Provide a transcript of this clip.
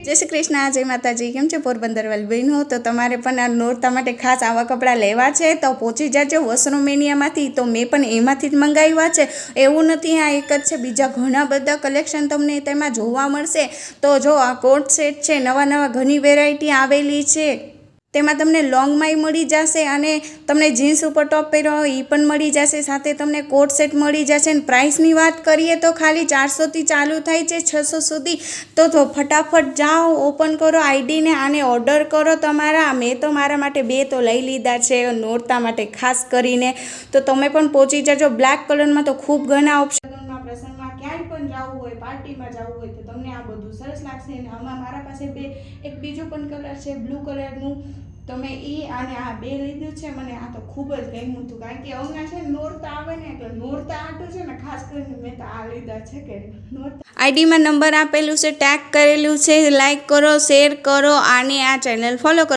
जय श्री कृष्ण। जय माताजी। केम छे पोरबंदर वाली बहनों? तो तमारे पण आ नोरता माटे खास आवा कपड़ा लेवा छे तो पहोंची जाजो वस्त्रोमेनियामांथी। तो मैं पण एमांथी ज मंगाव्या छे। एवुं नथी आ एक ज छे, बीजा घणा बधा कलेक्शन तमने तेमां जोवा मळशे। तो जो आ कोट सेट छे, नवा नवा घणी वेरायटी आवेली छे। तेमां तमने लॉंग माय मळी जशे अने तमने जीन्स उपर टॉप पहेरो होय ई पण मळी जशे, साथे तमने कोट सेट मळी जशे। अने प्राइसनी वात करीए तो खाली 400 थी चालू थाय छे 600 सुधी। तो फटाफट जाओ, ओपन करो आईडी ने आने ऑर्डर करो तमारा। मैं तो मारा माटे 2 तो लई लीधा छे नोरता माटे खास करीने। तो तमे पण पहोंची जजो। ब्लेक कलर में तो खूब घणा ऑप्शन प्रसंगमां क्यांय पण जावुं होय, पार्टीमां जावुं होय तो तमने आ बधुं सरस लागशे। अने आमां मारा पासे एक बीजो पण कलर छे ब्लू कलरनुं। तो मैं ई आने आ 2 लीधुं छे। मने आ तो खूब ज गम्युं हतुं, कारण के हमणां छे नोरता आवे ने એટલે नोरता आटुं छे ने, खास करीने मैं तो आ लीधा छे के नोरता। आईडी में नंबर आपेलुं छे, टैग करेलुं छे। लाइक करो, शेर करो, आने आ चेनल फॉलो करो।